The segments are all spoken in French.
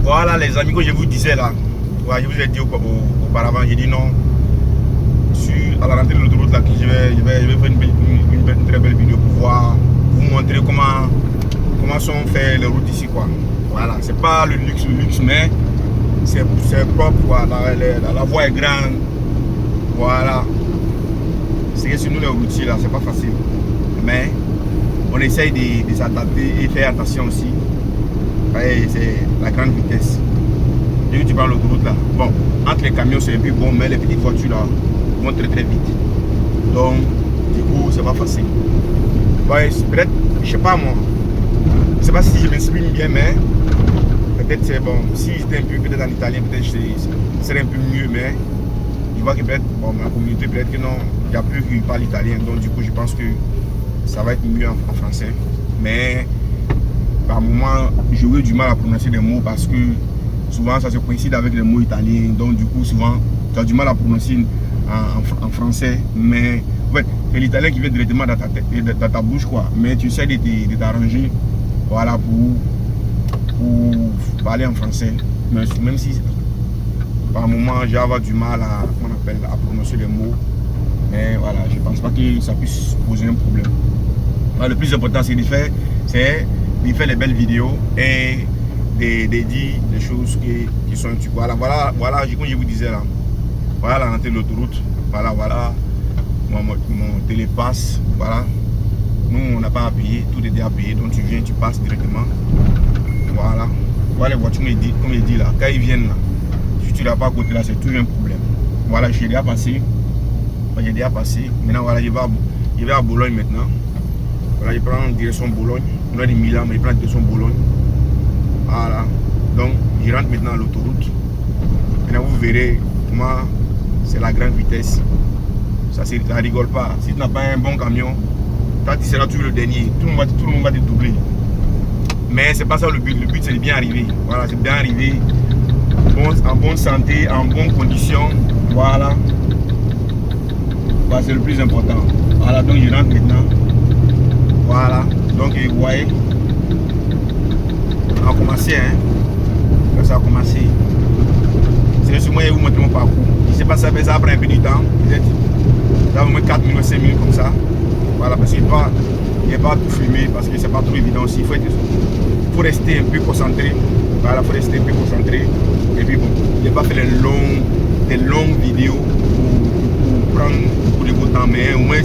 Voilà les amis que je vous disais là. Ouais, je vous ai dit auparavant, j'ai dit non. À la rentrée de l'autoroute là, que je vais faire une très belle vidéo pour vous montrer comment sont faites les routes ici quoi. Voilà, c'est pas le luxe, mais c'est propre quoi. La voie est grande. Voilà. C'est que sur nous les routiers là, c'est pas facile. Mais on essaye de s'adapter et faire attention aussi. C'est la grande vitesse. Et tu prends l'autoroute là. Bon, entre les camions c'est un peu bon, mais les petites voitures là vont très très vite. Donc, du coup, c'est pas facile. Ouais, peut-être, je sais pas moi. Je sais pas si je m'exprime bien, mais peut-être c'est bon. Si j'étais un peu peut-être en italien, peut-être ce serait un peu mieux, mais je vois que peut-être, bon, ma communauté, peut-être que non, il n'y a plus qui parle italien. Donc, du coup, je pense que ça va être mieux en français. Mais par moment, j'aurais du mal à prononcer des mots parce que souvent ça se coïncide avec les mots italiens. Donc, du coup, souvent, tu as du mal à prononcer en français, mais ouais, c'est l'italien qui vient directement dans ta tête, dans ta bouche quoi. Mais tu essaies de t'arranger, voilà, pour parler en français. Mais même si par moment j'ai avoir du mal à prononcer les mots, mais voilà, je pense pas que ça puisse poser un problème. Alors, le plus important c'est de faire les belles vidéos et de dire des choses qui sont utiles. Voilà, comme je vous disais là. Voilà la rentrée de l'autoroute, voilà mon télépasse, voilà. Nous on n'a pas à payer, tout est déjà payé, donc tu viens, tu passes directement. Voilà. Voilà les voitures, comme il dit là, quand ils viennent là, si tu l'as pas à côté là, c'est toujours un problème. Voilà, j'ai déjà passé. Maintenant voilà, je vais à Bologne maintenant. Voilà, je prends direction Bologne. On est de Milan, mais je prends direction Bologne. Voilà. Donc je rentre maintenant à l'autoroute. Maintenant vous verrez comment c'est la grande vitesse. Ça rigole pas. Si tu n'as pas un bon camion, toi tu seras toujours le dernier. Tout le monde va te doubler. Mais c'est pas ça le but. Le but c'est de bien arriver. Voilà, c'est bien arriver en bonne santé, en bonne condition. Voilà. Voilà, c'est le plus important. Voilà, donc je rentre maintenant. Voilà. Donc vous voyez, on a commencé, hein. Là, ça a commencé. C'est sur moi, je vais vous montrer mon parcours. Je ne sais pas si ça prend un peu du temps. Peut-être ça va au moins 4 minutes, 5 minutes comme ça. Voilà, parce qu'il n'y a pas tout filmer, parce que c'est pas trop évident aussi. Il faut rester un peu concentré. Voilà, il faut rester un peu concentré. Et puis bon, je n'ai pas fait des longues vidéos pour prendre beaucoup de votre temps, mais au moins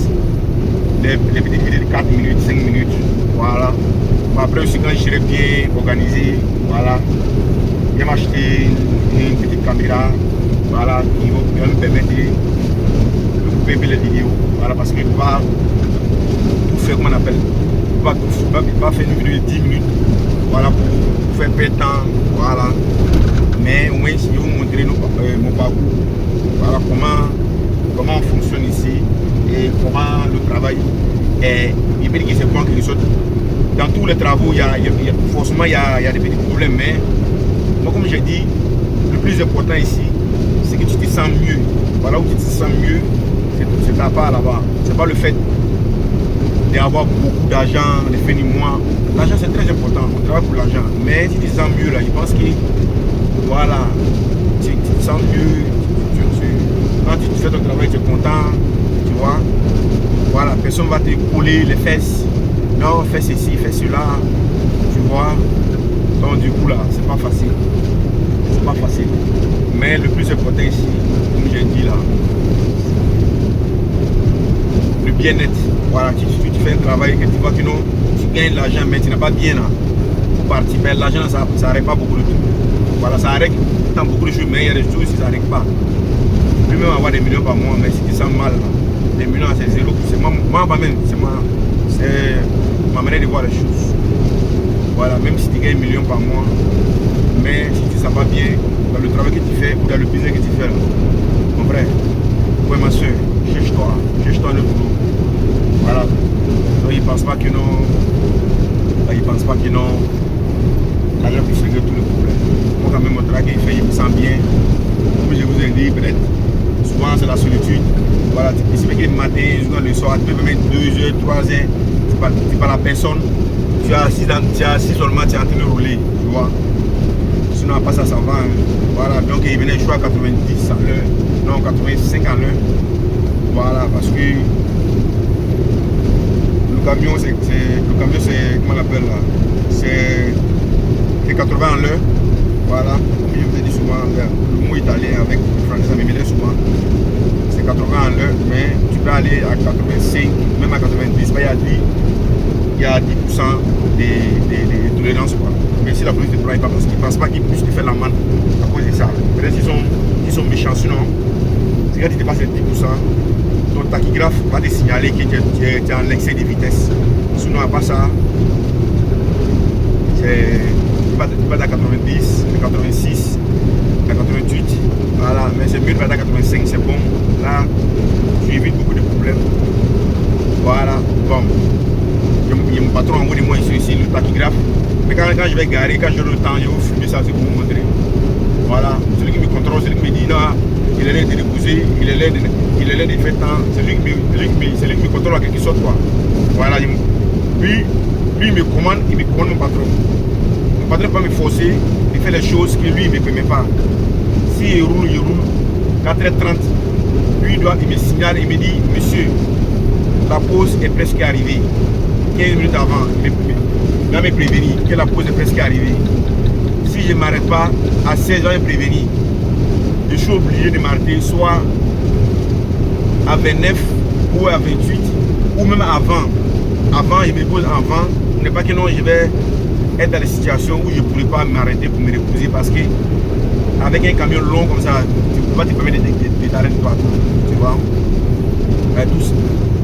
les petites vidéos de 4 minutes, 5 minutes. Voilà. Après aussi, quand je serai bien organisé, voilà. Je vais m'acheter une petite caméra, voilà, qui va me permettre de couper les vidéos, voilà, parce qu'il ne faut pas tout faire comme on appelle, il ne faut pas faire une vidéo de 10 minutes, voilà, pour faire perdre de temps, voilà. Mais au moins, je vais vous montrer mon parcours, voilà, comment on fonctionne ici et comment le travail est. Il peut dire que c'est bon que dans tous les travaux, forcément il y a des petits problèmes, mais moi, comme j'ai dit, le plus important ici, c'est que tu te sens mieux. Voilà où tu te sens mieux, c'est ta part là-bas. C'est pas le fait d'avoir beaucoup d'argent, de faire du mois. L'argent c'est très important, on travaille pour l'argent. Mais si tu te sens mieux là, je pense que voilà, tu te sens mieux. Quand tu fais ton travail, tu es content, tu vois. Voilà, personne ne va te coller les fesses. Non, fais ceci, fais cela, tu vois. Donc du coup là, c'est pas facile. C'est pas facile. Mais le plus important ici, comme j'ai dit là, le bien-être. Voilà, tu fais un travail que tu vois que non, tu gagnes de l'argent, mais tu n'as pas bien là. Pour partir, mais l'argent ça n'arrête pas beaucoup de tout. Voilà, ça arrête dans beaucoup de choses, mais il y a des choses qui ça n'arrête pas. Tu peux même avoir des millions par mois, mais si tu sens mal, des millions c'est zéro. C'est moi même, c'est ma manière de voir les choses. Voilà, même si tu gagnes 1 million par mois, mais si tu ne sens pas bien dans le travail que tu fais ou dans le business que tu fais, mon frère, ouais ma soeur, cherche-toi le boulot. Voilà. Donc ils ne pensent pas que non. L'argent puisse régler tous les problèmes. Moi quand même mon travail qu'il fait, je me sens bien. Comme je vous ai dit, peut-être, souvent c'est la solitude. Voilà, tu sais que le matin, le soir, tu peux mettre 2 heures, 3 heures, tu pas la personne. Tu es assis seulement, tu es en train de rouler, tu vois. Sinon à part ça, ça va. Hein. Voilà, donc il venait, je crois, à 90 à l'heure. Non, 85 à l'heure. Voilà, parce que le camion, c'est comment on l'appelle là? C'est 80 à l'heure. Voilà, comme je vous ai dit souvent, le mot italien avec le français, ça me mêlait souvent. C'est 80 à l'heure, mais tu peux aller à 85, même à 90. Il y a 10% de tolérance. Mais si la police ne te prend pas, parce qu'ils ne pensent pas qu'ils puissent te faire l'amende à cause de ça. Peut-être qu'ils sont méchants, sinon, si quand tu dépasses les 10%, ton tachygraphe va te signaler que tu es en excès de vitesse. Sinon, à part ça, tu vas à 90, à 86, à 88. Voilà, mais c'est mieux de faire à 85, c'est bon. Là, tu évites beaucoup de problèmes. Voilà, bon. Il y a mon patron en haut de moi ici, le tachygraphe. Mais quand je vais garer, quand j'aurai le temps, je vais vous filmer ça, c'est pour vous montrer. Voilà, celui qui me contrôle, celui qui me dit là, il est là de reposer, il est là de faire temps, c'est lui qui me contrôle en quelque sorte quoi. Voilà, lui il me commande mon patron. Mon patron ne peut pas me forcer de faire les choses que lui il ne me permet pas. Si il roule, 4h30, lui il me signale, il me dit, monsieur, la pause est presque arrivée. 15 minutes avant, il va me prévenir que la pause est presque arrivée. Si je ne m'arrête pas, à 16h, il va me prévenir. Je suis obligé de m'arrêter soit à 29 ou à 28 ou même avant. Avant, il me pose avant. Ce n'est pas que non, je vais être dans des situations où je ne pourrai pas m'arrêter pour me reposer parce que avec un camion long comme ça, tu ne peux pas te permettre de t'arrêter partout. Tu vois?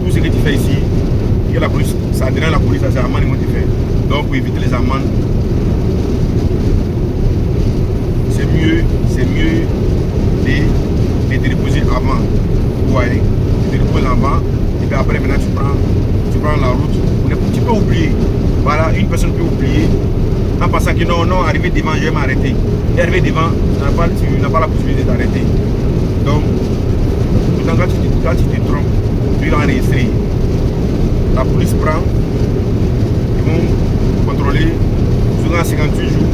Tout ce que tu fais ici, que la police, ça dérange la police, c'est amende ils vont te faire. Donc pour éviter les amendes, c'est mieux de te reposer avant. Vous voyez, tu te reposes avant et puis après maintenant tu prends la route. Tu peux oublier. Voilà, une personne peut oublier en pensant que non, arrivé devant, je vais m'arrêter. Et arrivé devant, tu n'as pas la possibilité d'arrêter. Donc, quand tu te trompes, tu vas enregistrer. La police prend, ils vont contrôler durant 58 jours.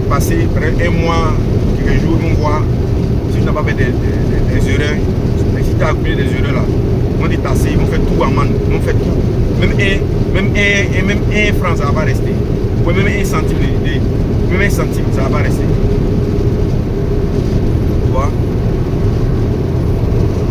Passer près un mois, quelques jours, ils vont voir si tu n'as pas fait des erreurs. Si tu as accumulé des erreurs là, ils vont te tasser, ils vont faire tout amende, ils vont faire tout. Même un franc, ça va pas rester. Ou même un centime, ça va pas rester.